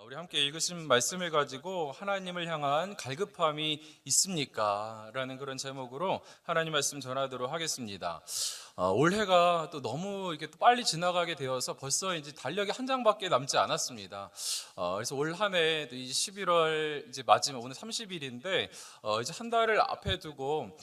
우리 함께 읽으신 말씀을 가지고 하나님을 향한 갈급함이 있습니까? 라는 그런 제목으로 하나님 말씀 전하도록 하겠습니다. 올해가 또 너무 이렇게 또 빨리 지나가게 되어서 벌써 이제 달력이 한 장밖에 남지 않았습니다. 그래서 올 한 해 이제 11월 이제 마지막 오늘 30일인데 이제 한 달을 앞에 두고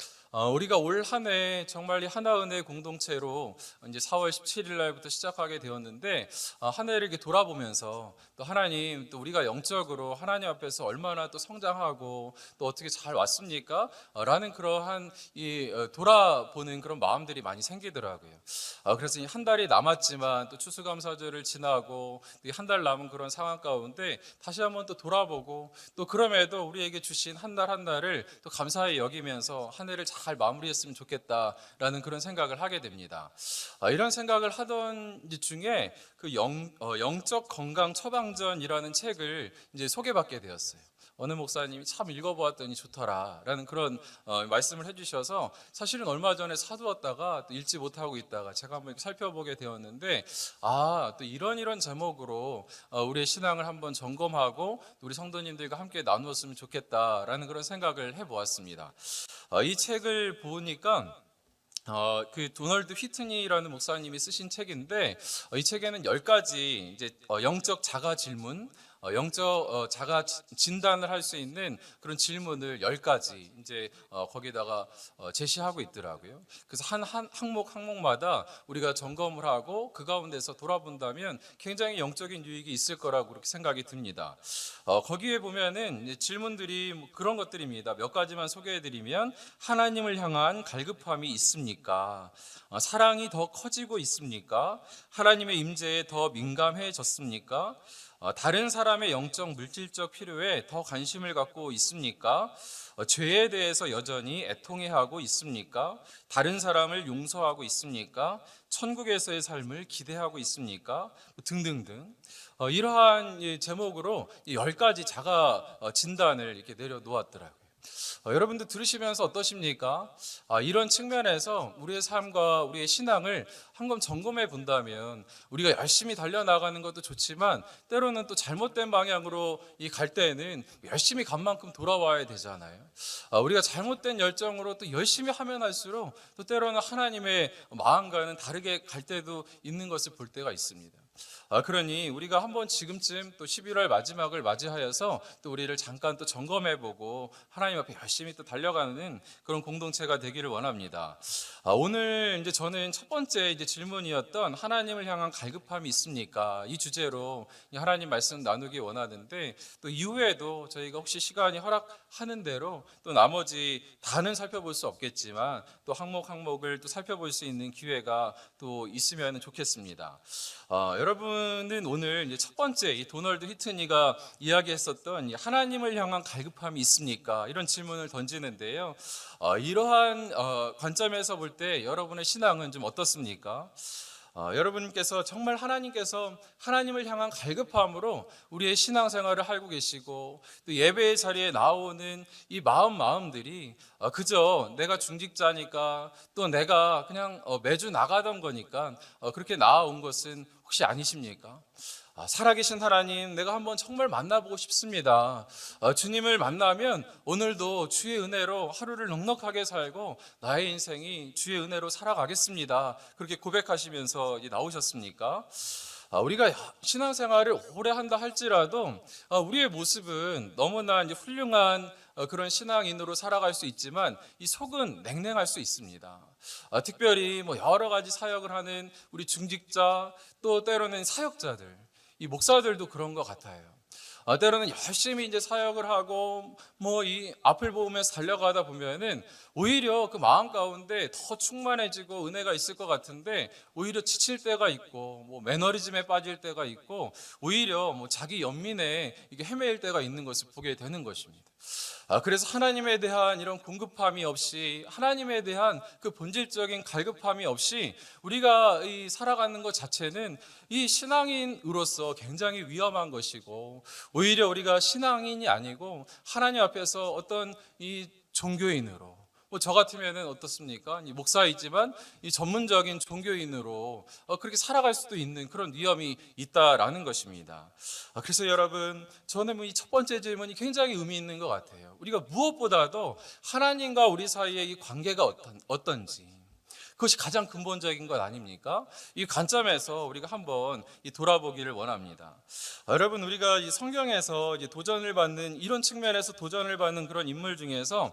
우리가 올 한 해 정말 이 하나은혜 공동체로 이제 4월 17일 날부터 시작하게 되었는데 한 해를 이렇게 돌아보면서 또 하나님 또 우리가 영적으로 하나님 앞에서 얼마나 또 성장하고 또 어떻게 잘 왔습니까? 라는 그러한 이 돌아보는 그런 마음들이 많이 생기더라고요. 그래서 이 한 달이 남았지만 또 추수감사절을 지나고 한 달 남은 그런 상황 가운데 다시 한번 또 돌아보고 또 그럼에도 우리에게 주신 한 달 한 달을 또 감사히 여기면서 한 해를 잘 마무리했으면 좋겠다라는 그런 생각을 하게 됩니다. 이런 생각을 하던 중에 그 영적 건강 처방전이라는 책을 이제 소개받게 되었어요. 어느 목사님이 참 읽어보았더니 좋더라라는 그런 말씀을 해주셔서 사실은 얼마 전에 사두었다가 또 읽지 못하고 있다가 제가 한번 살펴보게 되었는데 또 이런 제목으로 우리의 신앙을 한번 점검하고 우리 성도님들과 함께 나누었으면 좋겠다라는 그런 생각을 해보았습니다. 이 책을 보니까 그 도널드 휘트니라는 목사님이 쓰신 책인데 이 책에는 10가지 이제 영적 자가 질문, 영적 자가 진단을 할 수 있는 그런 질문을 10가지 이제 거기다가 제시하고 있더라고요. 그래서 한 항목마다 우리가 점검을 하고 그 가운데서 돌아본다면 굉장히 영적인 유익이 있을 거라고 그렇게 생각이 듭니다. 거기에 보면은 질문들이 뭐 그런 것들입니다. 몇 가지만 소개해드리면 하나님을 향한 갈급함이 있습니까? 사랑이 더 커지고 있습니까? 하나님의 임재에 더 민감해졌습니까? 다른 사람의 영적 물질적 필요에 더 관심을 갖고 있습니까? 죄에 대해서 여전히 애통해하고 있습니까? 다른 사람을 용서하고 있습니까? 천국에서의 삶을 기대하고 있습니까? 등등등. 이러한 제목으로 10가지 자가 진단을 이렇게 내려놓았더라고요. 여러분들 들으시면서 어떠십니까? 이런 측면에서 우리의 삶과 우리의 신앙을 한번 점검해 본다면 우리가 열심히 달려나가는 것도 좋지만 때로는 또 잘못된 방향으로 갈 때에는 열심히 간 만큼 돌아와야 되잖아요. 우리가 잘못된 열정으로 또 열심히 하면 할수록 또 때로는 하나님의 마음과는 다르게 갈 때도 있는 것을 볼 때가 있습니다. 그러니 우리가 한번 지금쯤 또 11월 마지막을 맞이하여서 또 우리를 잠깐 또 점검해보고 하나님 앞에 열심히 또 달려가는 그런 공동체가 되기를 원합니다. 오늘 이제 저는 첫 번째 이제 질문이었던 하나님을 향한 갈급함이 있습니까? 이 주제로 하나님 말씀 나누기 원하는데 또 이후에도 저희가 혹시 시간이 허락하는 대로 또 나머지 다는 살펴볼 수 없겠지만 또 항목을 또 살펴볼 수 있는 기회가 또 있으면 좋겠습니다. 여러분은 오늘 이제 첫 번째 이 도널드 히트니가 이야기했었던 하나님을 향한 갈급함이 있습니까? 이런 질문을 던지는데요. 이러한 관점에서 볼 때 여러분의 신앙은 좀 어떻습니까? 여러분께서 정말 하나님께서 하나님을 향한 갈급함으로 우리의 신앙생활을 하고 계시고 또 예배의 자리에 나오는 이 마음들이 그저 내가 중직자니까 또 내가 그냥 매주 나가던 거니까 그렇게 나아온 것은 혹시 아니십니까? 살아계신 하나님, 내가 한번 정말 만나보고 싶습니다. 주님을 만나면 오늘도 주의 은혜로 하루를 넉넉하게 살고 나의 인생이 주의 은혜로 살아가겠습니다. 그렇게 고백하시면서 나오셨습니까? 우리가 신앙생활을 오래 한다 할지라도 우리의 모습은 너무나 이제 훌륭한 그런 신앙인으로 살아갈 수 있지만 이 속은 냉랭할 수 있습니다. 특별히 뭐 여러 가지 사역을 하는 우리 중직자 또 때로는 사역자들 이 목사들도 그런 것 같아요. 때로는 열심히 이제 사역을 하고 뭐 이 앞을 보면서 달려가다 보면은 오히려 그 마음 가운데 더 충만해지고 은혜가 있을 것 같은데 오히려 지칠 때가 있고 뭐 매너리즘에 빠질 때가 있고 오히려 뭐 자기 연민에 이게 헤매일 때가 있는 것을 보게 되는 것입니다. 그래서 하나님에 대한 이런 공급함이 없이 하나님에 대한 그 본질적인 갈급함이 없이 우리가 이 살아가는 것 자체는 이 신앙인으로서 굉장히 위험한 것이고 오히려 우리가 신앙인이 아니고 하나님 앞에서 어떤 이 종교인으로 뭐 저 같으면은 어떻습니까? 이 목사이지만 이 전문적인 종교인으로 그렇게 살아갈 수도 있는 그런 위험이 있다라는 것입니다. 그래서 여러분, 저는 이 첫 번째 질문이 굉장히 의미 있는 것 같아요. 우리가 무엇보다도 하나님과 우리 사이의 이 관계가 어떤지, 그것이 가장 근본적인 것 아닙니까? 이 관점에서 우리가 한번 돌아보기를 원합니다. 여러분, 우리가 이 성경에서 이제 도전을 받는, 이런 측면에서 도전을 받는 그런 인물 중에서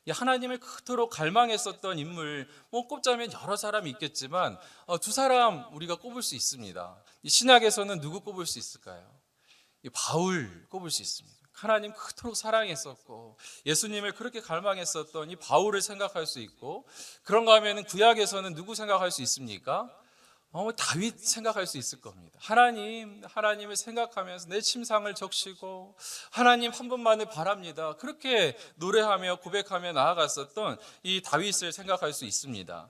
이 하나님을 그토록 갈망했었던 인물, 뭐 꼽자면 여러 사람이 있겠지만 두 사람 우리가 꼽을 수 있습니다. 이 신약에서는 누구 꼽을 수 있을까요? 이 바울 꼽을 수 있습니다. 하나님 그토록 사랑했었고 예수님을 그렇게 갈망했었던 이 바울을 생각할 수 있고, 그런가 하면 구약에서는 누구 생각할 수 있습니까? 다윗 생각할 수 있을 겁니다. 하나님을 생각하면서 내 침상을 적시고 하나님 한 분만을 바랍니다, 그렇게 노래하며 고백하며 나아갔었던 이 다윗을 생각할 수 있습니다.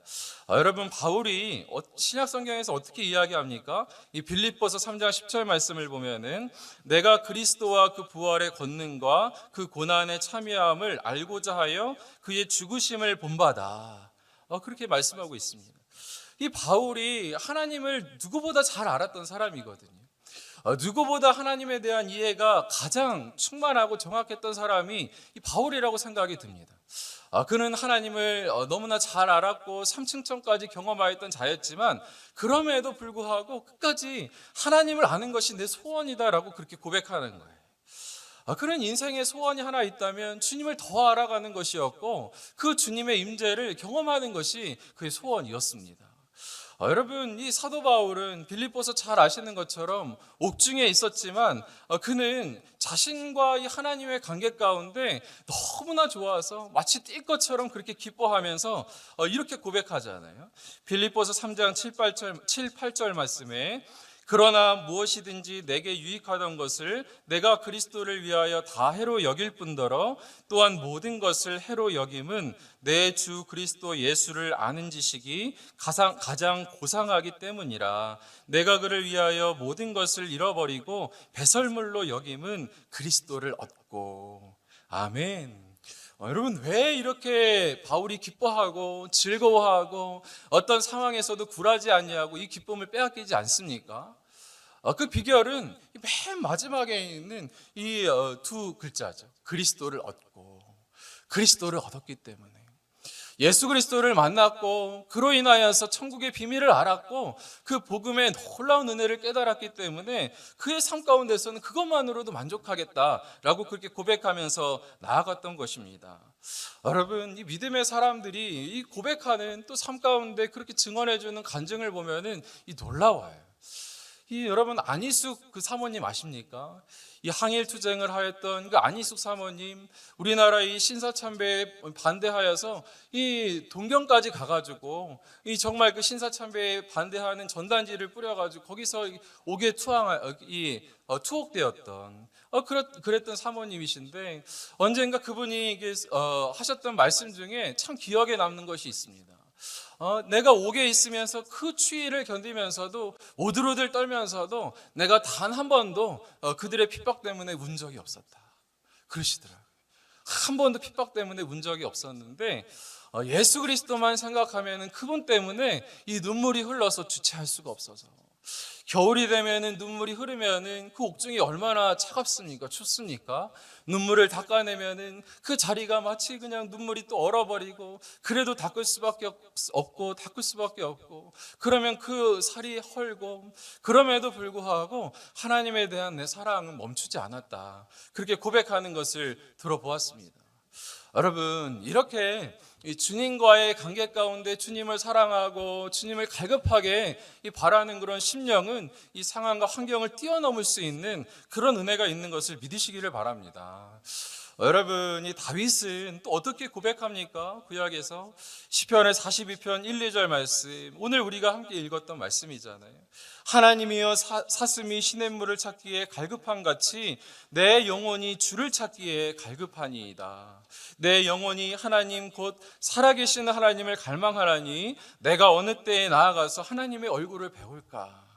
여러분, 바울이 신약 성경에서 어떻게 이야기합니까? 이 빌립보서 3장 10절 말씀을 보면은 내가 그리스도와 그 부활의 권능과 그 고난의 참여함을 알고자 하여 그의 죽으심을 본받아, 그렇게 말씀하고 있습니다. 이 바울이 하나님을 누구보다 잘 알았던 사람이거든요. 누구보다 하나님에 대한 이해가 가장 충만하고 정확했던 사람이 이 바울이라고 생각이 듭니다. 그는 하나님을 너무나 잘 알았고 삼층천까지 경험하였던 자였지만, 그럼에도 불구하고 끝까지 하나님을 아는 것이 내 소원이다라고 그렇게 고백하는 거예요. 그런 인생의 소원이 하나 있다면 주님을 더 알아가는 것이었고, 그 주님의 임재를 경험하는 것이 그의 소원이었습니다. 여러분, 이 사도 바울은 빌립보서 잘 아시는 것처럼 옥중에 있었지만 그는 자신과 이 하나님의 관계 가운데 너무나 좋아서 마치 뛸 것처럼 그렇게 기뻐하면서 이렇게 고백하잖아요. 빌립보서 3장 7, 8절 말씀에 그러나 무엇이든지 내게 유익하던 것을 내가 그리스도를 위하여 다 해로 여길 뿐더러 또한 모든 것을 해로 여김은 내 주 그리스도 예수를 아는 지식이 가장 고상하기 때문이라. 내가 그를 위하여 모든 것을 잃어버리고 배설물로 여김은 그리스도를 얻고. 아멘. 여러분, 왜 이렇게 바울이 기뻐하고 즐거워하고 어떤 상황에서도 굴하지 않냐고 이 기쁨을 빼앗기지 않습니까? 그 비결은 맨 마지막에 있는 이 두 글자죠. 그리스도를 얻고. 그리스도를 얻었기 때문에, 예수 그리스도를 만났고 그로 인하여서 천국의 비밀을 알았고 그 복음의 놀라운 은혜를 깨달았기 때문에 그의 삶 가운데서는 그것만으로도 만족하겠다라고 그렇게 고백하면서 나아갔던 것입니다. 여러분, 이 믿음의 사람들이 이 고백하는 또 삶 가운데 그렇게 증언해주는 간증을 보면은 이 놀라워요. 여러분, 안희숙 그 사모님 아십니까? 이 항일 투쟁을 하였던 그 안희숙 사모님, 우리나라의 신사참배에 반대하여서 이 동경까지 가가지고 이 정말 그 신사참배에 반대하는 전단지를 뿌려가지고 거기서 옥에 투옥되었던 그랬던 사모님이신데, 언젠가 그분이 하셨던 말씀 중에 참 기억에 남는 것이 있습니다. 내가 옥에 있으면서 그 추위를 견디면서도 오들오들 떨면서도 내가 단 한 번도 그들의 핍박 때문에 운 적이 없었다, 그러시더라고요. 한 번도 핍박 때문에 운 적이 없었는데 예수 그리스도만 생각하면 그분 때문에 이 눈물이 흘러서 주체할 수가 없어서, 겨울이 되면은 눈물이 흐르면은 그 옥중이 얼마나 차갑습니까? 춥습니까? 눈물을 닦아내면은 그 자리가 마치 그냥 눈물이 또 얼어버리고, 그래도 닦을 수밖에 없고, 그러면 그 살이 헐고, 그럼에도 불구하고 하나님에 대한 내 사랑은 멈추지 않았다, 그렇게 고백하는 것을 들어보았습니다. 여러분, 이렇게 이 주님과의 관계 가운데 주님을 사랑하고 주님을 갈급하게 바라는 그런 심령은 이 상황과 환경을 뛰어넘을 수 있는 그런 은혜가 있는 것을 믿으시기를 바랍니다. 여러분, 이 다윗은 또 어떻게 고백합니까? 구약에서 시편의 42편 1, 2절 말씀, 오늘 우리가 함께 읽었던 말씀이잖아요. 하나님이여 사슴이 시냇물을 찾기에 갈급한 같이 내 영혼이 주를 찾기에 갈급하니이다. 내 영혼이 하나님 곧 살아계신 하나님을 갈망하라니 내가 어느 때에 나아가서 하나님의 얼굴을 배울까.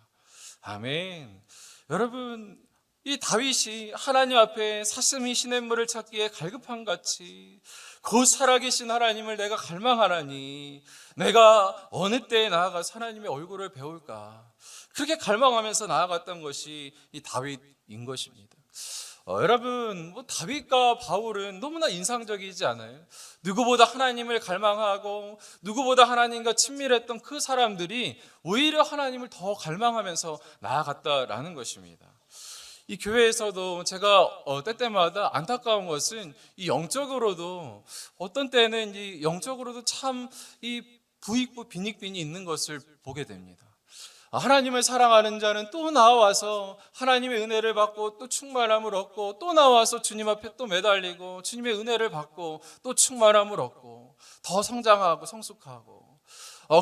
아멘. 여러분, 이 다윗이 하나님 앞에 사슴이 시냇물을 찾기에 갈급한 같이 곧 살아계신 하나님을 내가 갈망하나니 내가 어느 때에 나아가서 하나님의 얼굴을 배울까, 그렇게 갈망하면서 나아갔던 것이 이 다윗인 것입니다. 여러분, 다윗과 바울은 너무나 인상적이지 않아요? 누구보다 하나님을 갈망하고 누구보다 하나님과 친밀했던 그 사람들이 오히려 하나님을 더 갈망하면서 나아갔다라는 것입니다. 이 교회에서도 제가 때때마다 안타까운 것은 이 영적으로도 어떤 때는 이 영적으로도 참 이 부익부 빈익빈이 있는 것을 보게 됩니다. 하나님을 사랑하는 자는 또 나와서 하나님의 은혜를 받고 또 충만함을 얻고, 또 나와서 주님 앞에 또 매달리고 주님의 은혜를 받고 또 충만함을 얻고 더 성장하고 성숙하고,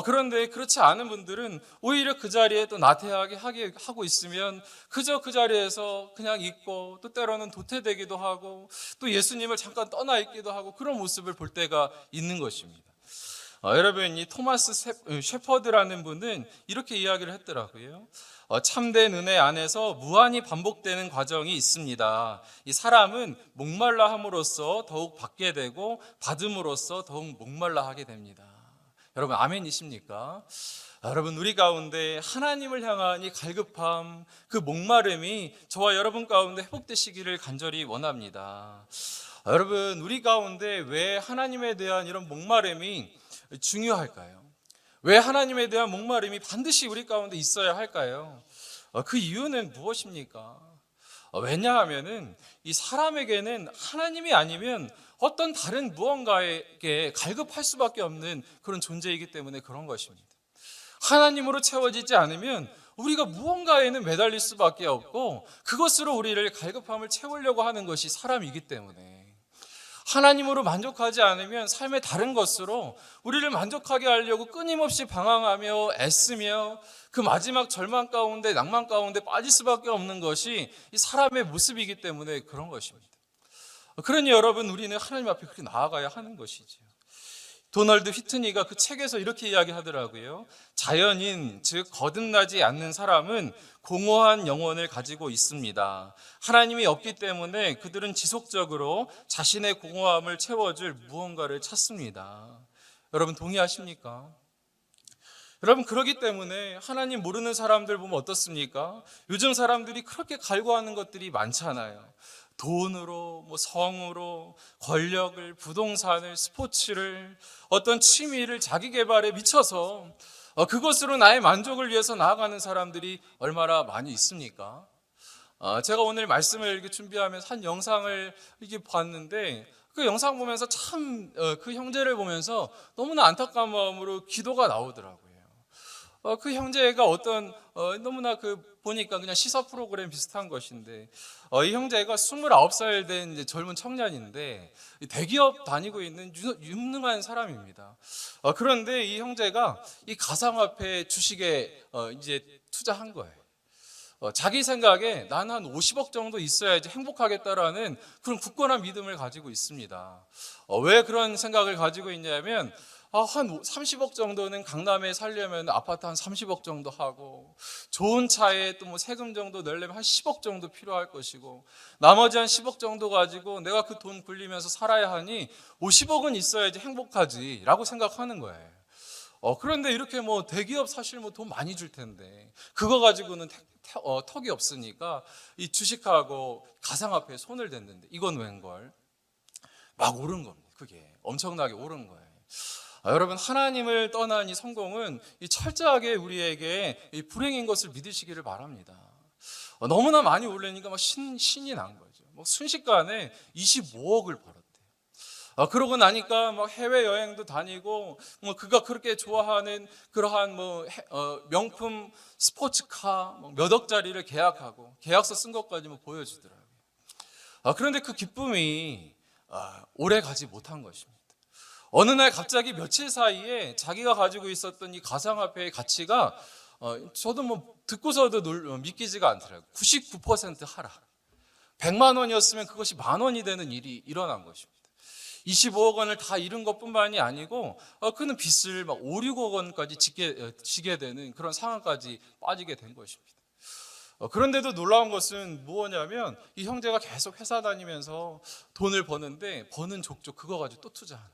그런데 그렇지 않은 분들은 오히려 그 자리에 또 나태하게 하고 있으면 그저 그 자리에서 그냥 있고, 또 때로는 도태되기도 하고 또 예수님을 잠깐 떠나 있기도 하고, 그런 모습을 볼 때가 있는 것입니다. 여러분, 이 토마스 셰퍼드라는 분은 이렇게 이야기를 했더라고요. 참된 은혜 안에서 무한히 반복되는 과정이 있습니다. 이 사람은 목말라 함으로써 더욱 받게 되고 받음으로써 더욱 목말라 하게 됩니다. 여러분, 아멘이십니까? 여러분, 우리 가운데 하나님을 향한 이 갈급함, 그 목마름이 저와 여러분 가운데 회복되시기를 간절히 원합니다. 여러분, 우리 가운데 왜 하나님에 대한 이런 목마름이 중요할까요? 왜 하나님에 대한 목마름이 반드시 우리 가운데 있어야 할까요? 그 이유는 무엇입니까? 왜냐하면은 이 사람에게는 하나님이 아니면 어떤 다른 무언가에게 갈급할 수밖에 없는 그런 존재이기 때문에 그런 것입니다. 하나님으로 채워지지 않으면 우리가 무언가에는 매달릴 수밖에 없고, 그것으로 우리를 갈급함을 채우려고 하는 것이 사람이기 때문에, 하나님으로 만족하지 않으면 삶의 다른 것으로 우리를 만족하게 하려고 끊임없이 방황하며 애쓰며 그 마지막 절망 가운데, 낭만 가운데 빠질 수밖에 없는 것이 이 사람의 모습이기 때문에 그런 것입니다. 그러니 여러분, 우리는 하나님 앞에 그렇게 나아가야 하는 것이죠. 도널드 휘트니가 그 책에서 이렇게 이야기하더라고요. 자연인, 즉 거듭나지 않는 사람은 공허한 영혼을 가지고 있습니다. 하나님이 없기 때문에 그들은 지속적으로 자신의 공허함을 채워줄 무언가를 찾습니다. 여러분, 동의하십니까? 여러분, 그렇기 때문에 하나님 모르는 사람들 보면 어떻습니까? 요즘 사람들이 그렇게 갈구하는 것들이 많잖아요. 돈으로, 성으로, 권력을, 부동산을, 스포츠를, 어떤 취미를, 자기 개발에 미쳐서 그것으로 나의 만족을 위해서 나아가는 사람들이 얼마나 많이 있습니까? 제가 오늘 말씀을 이렇게 준비하면서 한 영상을 이렇게 봤는데, 그 영상 보면서 참 그 형제를 보면서 너무나 안타까운 마음으로 기도가 나오더라고요. 그 형제가 너무나 보니까 그냥 시사 프로그램 비슷한 것인데, 이 형제가 29살 된 이제 젊은 청년인데 대기업 다니고 있는 유능한 사람입니다. 그런데 이 형제가 이 가상화폐 주식에 이제 투자한 거예요. 자기 생각에 나는 한 50억 정도 있어야지 행복하겠다라는 그런 굳건한 믿음을 가지고 있습니다. 왜 그런 생각을 가지고 있냐면, 한 30억 정도는 강남에 살려면 아파트 한 30억 정도 하고, 좋은 차에 또 세금 정도 내려면 한 10억 정도 필요할 것이고, 나머지 한 10억 정도 가지고 내가 그 돈 굴리면서 살아야 하니 50억은 있어야지 행복하지 라고 생각하는 거예요. 그런데 이렇게 대기업 사실 돈 많이 줄 텐데 그거 가지고는 턱이 없으니까 이 주식하고 가상화폐에 손을 댔는데 이건 웬걸? 막 오른 겁니다. 그게 엄청나게 오른 거예요. 여러분, 하나님을 떠난 이 성공은 이 철저하게 우리에게 이 불행인 것을 믿으시기를 바랍니다. 너무나 많이 오르니까 신이 난 거죠. 순식간에 25억을 벌었대요. 그러고 나니까 해외 여행도 다니고, 그가 그렇게 좋아하는 그러한 명품 스포츠카 몇 억짜리를 계약하고 계약서 쓴 것까지 보여주더라고요. 그런데 그 기쁨이 오래 가지 못한 것입니다. 어느 날 갑자기 며칠 사이에 자기가 가지고 있었던 이 가상화폐의 가치가 저도 듣고서도 믿기지가 않더라고요. 99% 하락. 100만 원이었으면 그것이 10,000원이 되는 일이 일어난 것입니다. 25억 원을 다 잃은 것뿐만이 아니고 그는 빚을 5, 6억 원까지 지게 되는 그런 상황까지 빠지게 된 것입니다. 그런데도 놀라운 것은 뭐냐면 이 형제가 계속 회사 다니면서 돈을 버는데 버는 족족 그거 가지고 또 투자하는.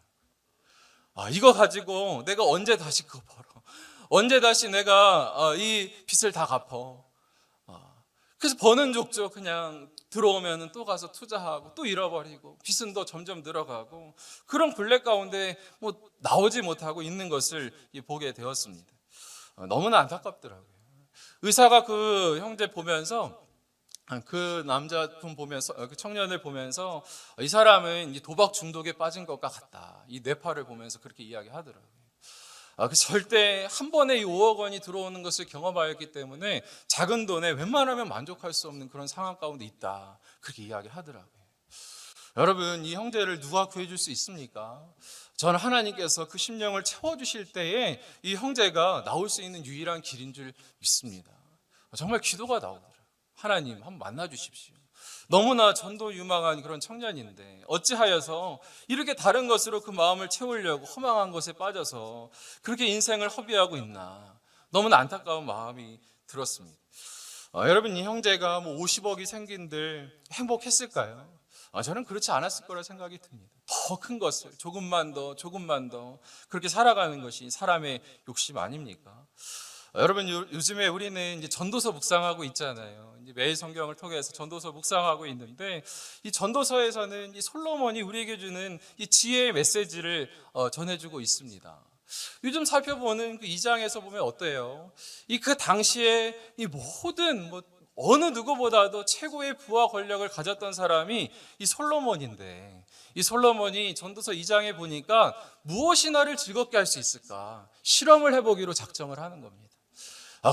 이거 가지고 내가 언제 다시 그거 벌어? 언제 다시 내가 이 빚을 다 갚어? 그래서 버는 족족 그냥 들어오면 또 가서 투자하고 또 잃어버리고 빚은 더 점점 늘어가고 그런 굴레 가운데 뭐 나오지 못하고 있는 것을 보게 되었습니다. 너무나 안타깝더라고요. 의사가 그 형제 보면서 그 남자분 보면서 그 청년을 보면서 이 사람은 이제 도박 중독에 빠진 것 같다. 이 뇌파를 보면서 그렇게 이야기하더라고요. 그 절대 한 번에 이 5억 원이 들어오는 것을 경험하였기 때문에 작은 돈에 웬만하면 만족할 수 없는 그런 상황 가운데 있다. 그렇게 이야기하더라고요. 여러분, 이 형제를 누가 구해줄 수 있습니까? 저는 하나님께서 그 심령을 채워주실 때에 이 형제가 나올 수 있는 유일한 길인 줄 믿습니다. 정말 기도가 나오더라고요. 하나님 한번 만나주십시오. 너무나 전도 유망한 그런 청년인데 어찌하여서 이렇게 다른 것으로 그 마음을 채우려고 허망한 것에 빠져서 그렇게 인생을 허비하고 있나. 너무나 안타까운 마음이 들었습니다. 여러분, 이 형제가 뭐 50억이 생긴들 행복했을까요? 저는 그렇지 않았을 거라 생각이 듭니다. 더 큰 것을 조금만 더 그렇게 살아가는 것이 사람의 욕심 아닙니까? 여러분, 요즘에 우리는 이제 전도서 묵상하고 있잖아요. 이제 매일 성경을 통해서 전도서 묵상하고 있는데 이 전도서에서는 이 솔로몬이 우리에게 주는 이 지혜의 메시지를 전해주고 있습니다. 요즘 살펴보는 그 2장에서 보면 어때요? 이 그 당시에 이 모든 어느 누구보다도 최고의 부와 권력을 가졌던 사람이 이 솔로몬인데 이 솔로몬이 전도서 2장에 보니까 무엇이 나를 즐겁게 할 수 있을까? 실험을 해보기로 작정을 하는 겁니다.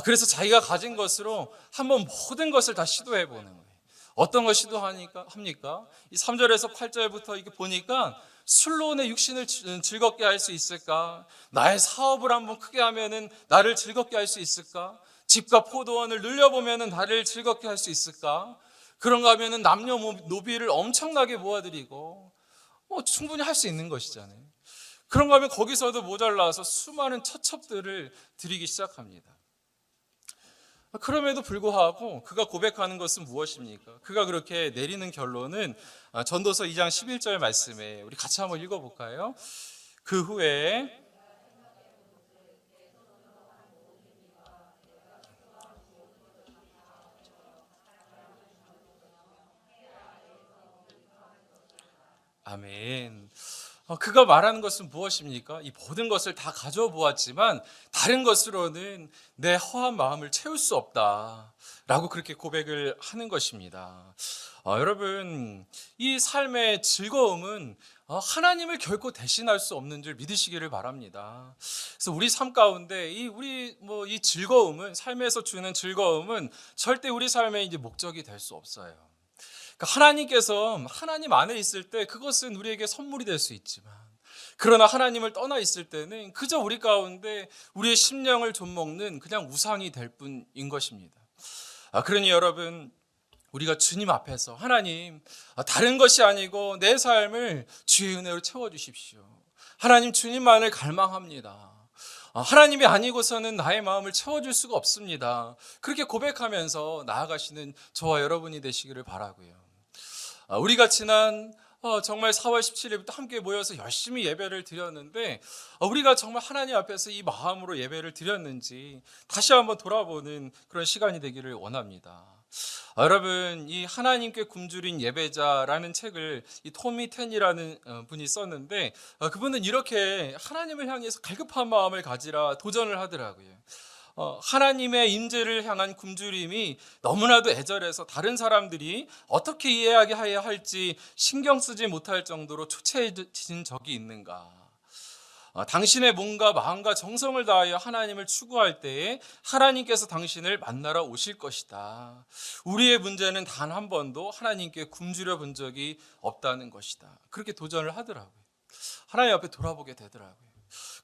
그래서 자기가 가진 것으로 한번 모든 것을 다 시도해 보는 거예요. 어떤 걸 시도합니까? 이 3절에서 8절부터 이렇게 보니까 술로 내 육신을 즐겁게 할 수 있을까? 나의 사업을 한번 크게 하면은 나를 즐겁게 할 수 있을까? 집과 포도원을 늘려보면은 나를 즐겁게 할 수 있을까? 그런가 하면은 남녀 노비를 엄청나게 모아들이고 충분히 할 수 있는 것이잖아요. 그런가 하면 거기서도 모자라서 수많은 처첩들을 드리기 시작합니다. 그럼에도 불구하고 그가 고백하는 것은 무엇입니까? 그가 그렇게 내리는 결론은 전도서 2장 11절 말씀에 우리 같이 한번 읽어볼까요? 그 후에 아멘. 그가 말하는 것은 무엇입니까? 이 모든 것을 다 가져 보았지만 다른 것으로는 내 허한 마음을 채울 수 없다 라고 그렇게 고백을 하는 것입니다. 여러분, 이 삶의 즐거움은 하나님을 결코 대신할 수 없는 줄 믿으시기를 바랍니다. 그래서 우리 삶 가운데 이 즐거움은, 삶에서 주는 즐거움은 절대 우리 삶의 이제 목적이 될 수 없어요. 그러니까 하나님께서 하나님 안에 있을 때 그것은 우리에게 선물이 될 수 있지만 그러나 하나님을 떠나 있을 때는 그저 우리 가운데 우리의 심령을 좀먹는 그냥 우상이 될 뿐인 것입니다. 그러니 여러분, 우리가 주님 앞에서 하나님, 다른 것이 아니고 내 삶을 주의 은혜로 채워주십시오. 하나님, 주님만을 갈망합니다. 하나님이 아니고서는 나의 마음을 채워줄 수가 없습니다. 그렇게 고백하면서 나아가시는 저와 여러분이 되시기를 바라고요. 우리가 지난 정말 4월 17일부터 함께 모여서 열심히 예배를 드렸는데 우리가 정말 하나님 앞에서 이 마음으로 예배를 드렸는지 다시 한번 돌아보는 그런 시간이 되기를 원합니다. 여러분, 이 하나님께 굶주린 예배자라는 책을 이 토미 텐이라는 분이 썼는데 그분은 이렇게 하나님을 향해서 갈급한 마음을 가지라 도전을 하더라고요. 하나님의 임재를 향한 굶주림이 너무나도 애절해서 다른 사람들이 어떻게 이해해야 할지 신경 쓰지 못할 정도로 초췌해진 적이 있는가? 당신의 몸과 마음과 정성을 다하여 하나님을 추구할 때에 하나님께서 당신을 만나러 오실 것이다. 우리의 문제는 단 한 번도 하나님께 굶주려 본 적이 없다는 것이다. 그렇게 도전을 하더라고요. 하나님 앞에 돌아보게 되더라고요.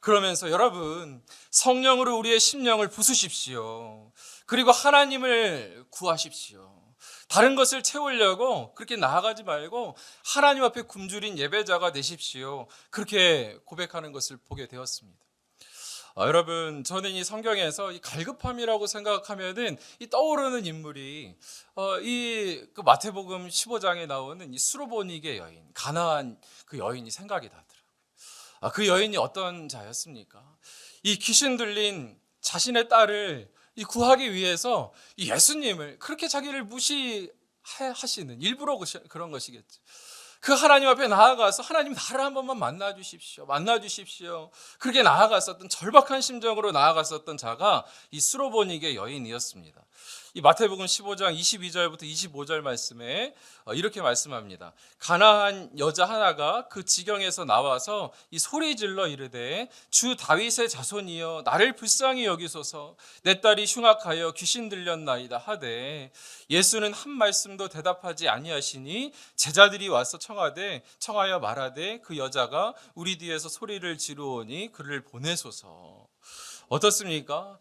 그러면서 여러분, 성령으로 우리의 심령을 부수십시오. 그리고 하나님을 구하십시오. 다른 것을 채우려고 그렇게 나아가지 말고 하나님 앞에 굶주린 예배자가 되십시오. 그렇게 고백하는 것을 보게 되었습니다. 여러분, 저는 이 성경에서 이 갈급함이라고 생각하면은 이 떠오르는 인물이 이 그 마태복음 15장에 나오는 이 수르보니게 여인, 가나안 그 여인이 생각이 나더라고요. 그 여인이 어떤 자였습니까? 이 귀신 들린 자신의 딸을 이 구하기 위해서 이 예수님을 그렇게 자기를 무시하시는 일부러 그런 것이겠죠. 그 하나님 앞에 나아가서 하나님 나를 한 번만 만나 주십시오. 만나 주십시오. 그렇게 나아갔었던 절박한 심정으로 나아갔었던 자가 이 수로보니게 여인이었습니다. 이 마태복음 15장 22절부터 25절 말씀에 이렇게 말씀합니다. 가나안 여자 하나가 그 지경에서 나와서 이 소리 질러 이르되 주 다윗의 자손이여 나를 불쌍히 여기소서 내 딸이 흉악하여 귀신 들렸나이다 하되 예수는 한 말씀도 대답하지 아니하시니 제자들이 와서 청하여 말하되 그 여자가 우리 뒤에서 소리를 지르오니 그를 보내소서. 어떻습니까?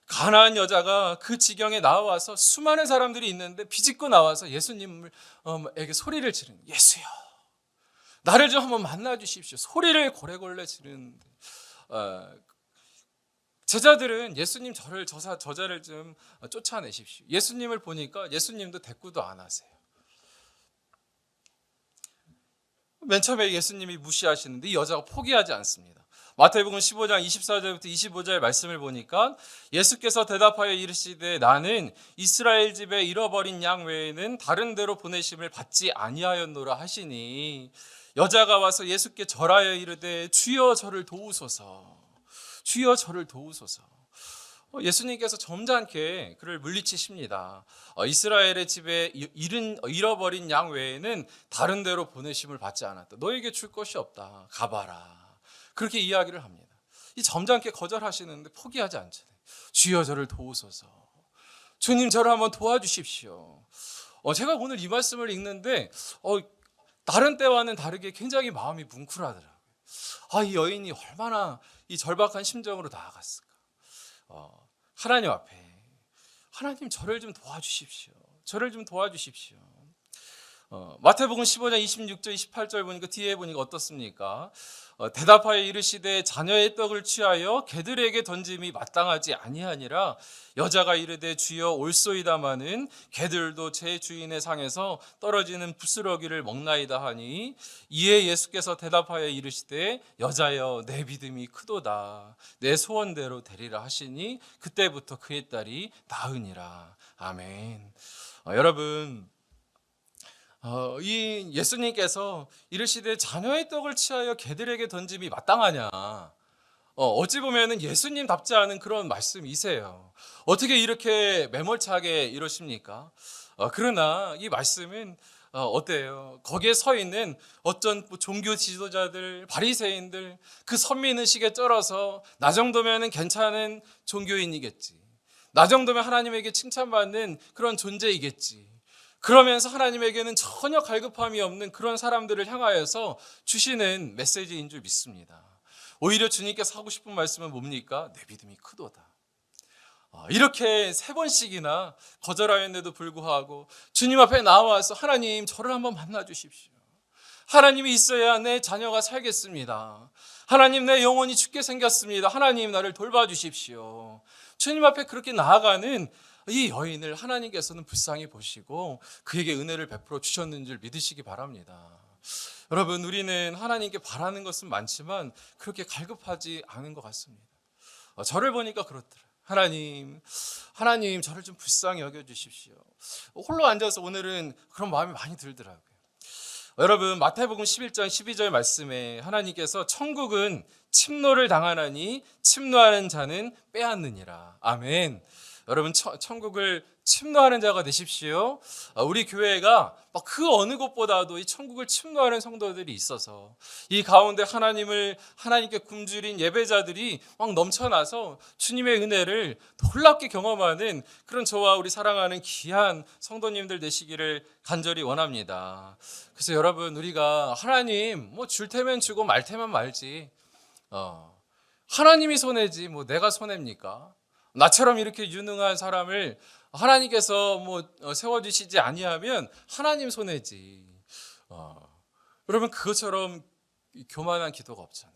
가난한 여자가 그 지경에 나와서 수많은 사람들이 있는데 비집고 나와서 예수님에게 소리를 지르는, 예수여 나를 좀 한번 만나 주십시오. 소리를 고래고래 지르는데 제자들은 예수님 저자를 좀 쫓아내십시오. 예수님을 보니까 예수님도 대꾸도 안 하세요. 맨 처음에 예수님이 무시하시는데 이 여자가 포기하지 않습니다. 마태복음 15장 24절부터 25절 말씀을 보니까 예수께서 대답하여 이르시되 나는 이스라엘 집에 잃어버린 양 외에는 다른 데로 보내심을 받지 아니하였노라 하시니 여자가 와서 예수께 절하여 이르되 주여 저를 도우소서. 주여 저를 도우소서. 예수님께서 점잖게 그를 물리치십니다. 이스라엘의 집에 잃어버린 양 외에는 다른 데로 보내심을 받지 않았다. 너에게 줄 것이 없다. 가봐라. 그렇게 이야기를 합니다. 이 점잖게 거절하시는데 포기하지 않잖아요. 주여 저를 도우소서. 주님 저를 한번 도와주십시오. 제가 오늘 이 말씀을 읽는데 다른 때와는 다르게 굉장히 마음이 뭉클하더라고요. 이 여인이 얼마나 이 절박한 심정으로 나아갔을까. 하나님 앞에 하나님 저를 좀 도와주십시오. 저를 좀 도와주십시오. 마태복음 15장 26절 28절 보니까 뒤에 보니까 어떻습니까? 대답하여 이르시되 자녀의 떡을 취하여 개들에게 던짐이 마땅하지 아니하니라. 여자가 이르되 주여 올소이다마는 개들도 제 주인의 상에서 떨어지는 부스러기를 먹나이다 하니 이에 예수께서 대답하여 이르시되 여자여 내 믿음이 크도다 내 소원대로 되리라 하시니 그때부터 그의 딸이 나으니라. 아멘. 여러분, 이 예수님께서 이르시되 자녀의 떡을 취하여 개들에게 던짐이 마땅하냐. 어찌 보면은 예수님답지 않은 그런 말씀이세요. 어떻게 이렇게 매몰차게 이러십니까? 그러나 이 말씀은 어때요? 거기에 서 있는 어떤 종교 지도자들, 바리새인들, 그 선민의식에 쩔어서 나 정도면은 괜찮은 종교인이겠지. 나 정도면 하나님에게 칭찬받는 그런 존재이겠지. 그러면서 하나님에게는 전혀 갈급함이 없는 그런 사람들을 향하여서 주시는 메시지인 줄 믿습니다. 오히려 주님께서 하고 싶은 말씀은 뭡니까? 내 믿음이 크도다. 이렇게 3번씩이나 거절하였는데도 불구하고 주님 앞에 나와서 하나님 저를 한번 만나 주십시오. 하나님이 있어야 내 자녀가 살겠습니다. 하나님 내 영혼이 죽게 생겼습니다. 하나님 나를 돌봐주십시오. 주님 앞에 그렇게 나아가는 이 여인을 하나님께서는 불쌍히 보시고 그에게 은혜를 베풀어 주셨는 줄 믿으시기 바랍니다. 여러분, 우리는 하나님께 바라는 것은 많지만 그렇게 갈급하지 않은 것 같습니다. 저를 보니까 그렇더라고요. 하나님 저를 좀 불쌍히 여겨주십시오. 홀로 앉아서 오늘은 그런 마음이 많이 들더라고요. 여러분, 마태복음 11장 12절 말씀에 하나님께서 천국은 침노를 당하나니 침노하는 자는 빼앗느니라. 아멘. 여러분, 천국을 침노하는 자가 되십시오. 우리 교회가 그 어느 곳보다도 이 천국을 침노하는 성도들이 있어서 이 가운데 하나님께 굶주린 예배자들이 막 넘쳐나서 주님의 은혜를 놀랍게 경험하는 그런 저와 우리 사랑하는 귀한 성도님들 되시기를 간절히 원합니다. 그래서 여러분, 우리가 하나님 줄 테면 주고 말 테면 말지, 하나님이 손해지 내가 손해입니까? 나처럼 이렇게 유능한 사람을 하나님께서 세워주시지 아니하면 하나님 손해지. 여러분, 그것처럼 교만한 기도가 없잖아요.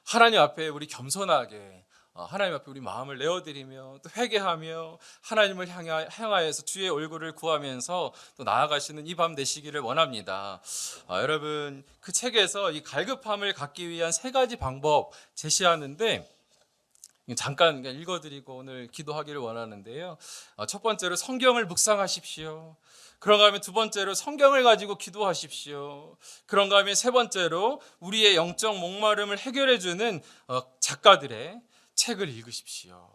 하나님 앞에 우리 겸손하게 하나님 앞에 우리 마음을 내어드리며 또 회개하며 하나님을 향하여서 주의 얼굴을 구하면서 또 나아가시는 이 밤 되시기를 원합니다. 여러분, 그 책에서 이 갈급함을 갖기 위한 3가지 방법 제시하는데 잠깐 읽어드리고 오늘 기도하기를 원하는데요. 첫 번째로 성경을 묵상하십시오. 그런가 하면 두 번째로 성경을 가지고 기도하십시오. 그런가 하면 세 번째로 우리의 영적 목마름을 해결해주는 작가들의 책을 읽으십시오.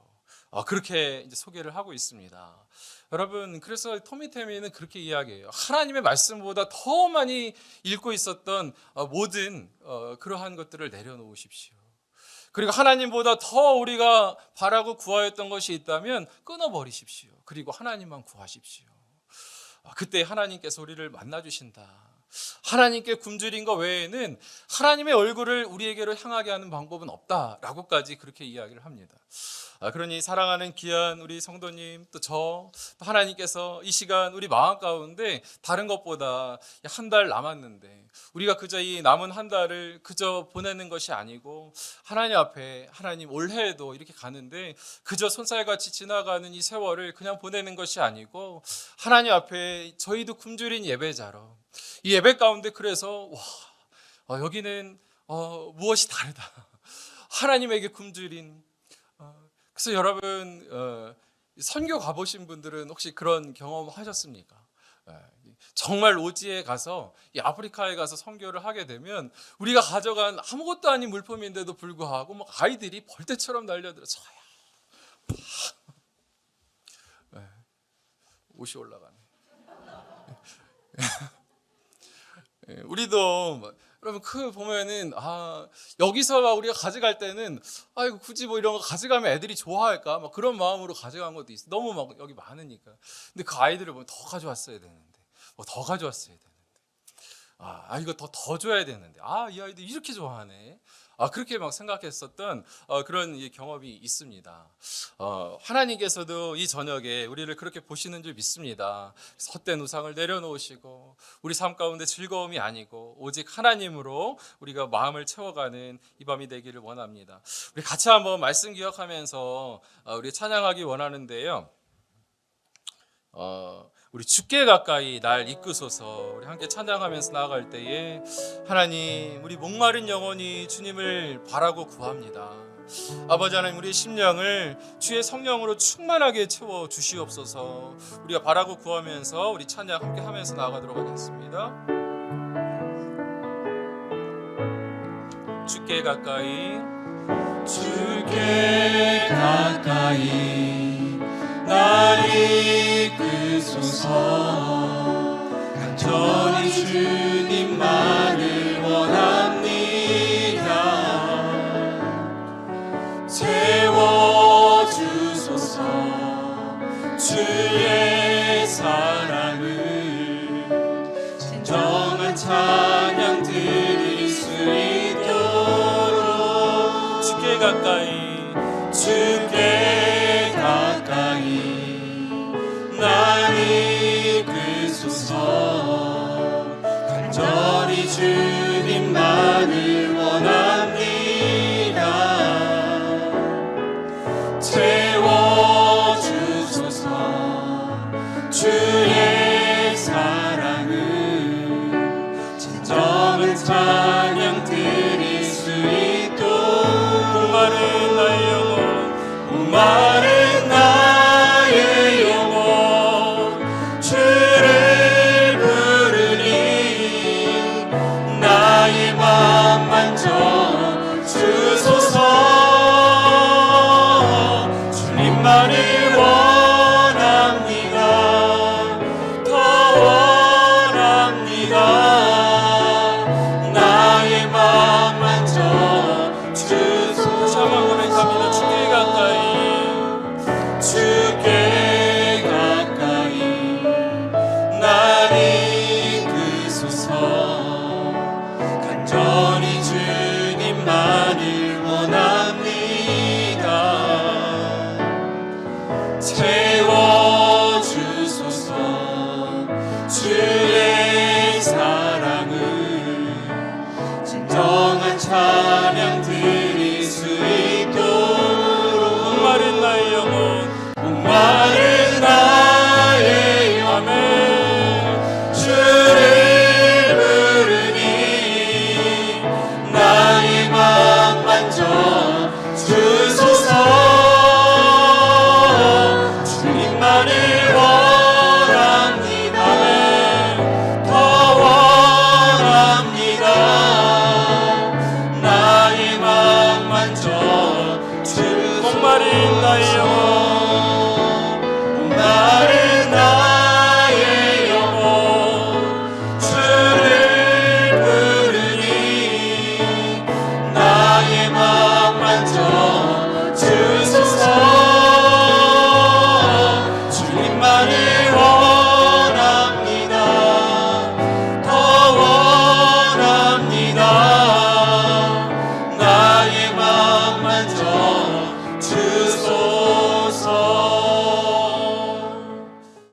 그렇게 이제 소개를 하고 있습니다. 여러분, 그래서 토미테미는 그렇게 이야기해요. 하나님의 말씀보다 더 많이 읽고 있었던 모든 그러한 것들을 내려놓으십시오. 그리고 하나님보다 더 우리가 바라고 구하였던 것이 있다면 끊어버리십시오. 그리고 하나님만 구하십시오. 그때 하나님께서 우리를 만나주신다. 하나님께 굶주린 것 외에는 하나님의 얼굴을 우리에게로 향하게 하는 방법은 없다라고까지 그렇게 이야기를 합니다. 그러니 사랑하는 귀한 우리 성도님, 또 하나님께서 이 시간 우리 마음 가운데 다른 것보다 한 달 남았는데 우리가 그저 이 남은 한 달을 그저 보내는 것이 아니고 하나님 앞에, 하나님 올해에도 이렇게 가는데 그저 손살같이 지나가는 이 세월을 그냥 보내는 것이 아니고 하나님 앞에 저희도 굶주린 예배자로 이 예배 가운데 그래서 여기는 무엇이 다르다. 하나님에게 굶주린. 그래서 여러분 선교 가보신 분들은 혹시 그런 경험 하셨습니까? 정말 오지에 가서 이 아프리카에 가서 선교를 하게 되면 우리가 가져간 아무것도 아닌 물품인데도 불구하고 막 아이들이 벌떼처럼 달려들어서 옷이 올라가네. 우리도 여러분 그 보면은 여기서 우리가 가져갈 때는 아이고 굳이 뭐 이런 거 가져가면 애들이 좋아할까 막 그런 마음으로 가져간 것도 있어. 너무 막 여기 많으니까. 근데 그 아이들을 보면 더 가져왔어야 되는데, 더 가져왔어야 되는데, 이거 더 줘야 되는데, 이 아이들 이렇게 좋아하네. 그렇게 막 생각했었던 그런 경험이 있습니다. 하나님께서도 이 저녁에 우리를 그렇게 보시는 줄 믿습니다. 헛된 우상을 내려놓으시고 우리 삶 가운데 즐거움이 아니고 오직 하나님으로 우리가 마음을 채워가는 이 밤이 되기를 원합니다. 우리 같이 한번 말씀 기억하면서 우리 찬양하기 원하는데요. 우리 주께 가까이 날 이끄소서. 우리 함께 찬양하면서 나아갈 때에 하나님, 우리 목마른 영혼이 주님을 바라고 구합니다. 아버지 하나님, 우리의 심령을 주의 성령으로 충만하게 채워 주시옵소서. 우리가 바라고 구하면서 우리 찬양 함께 하면서 나아가도록 하겠습니다. 주께 가까이, 주께 가까이 날 이끄소서. 간절히 주님만을 원합니다. 채워주소서. 주의 사랑을 진정한 찬양 드릴 수 있도록 주께 가까이, 주께 가까이 날 이끄소서. 간절히 주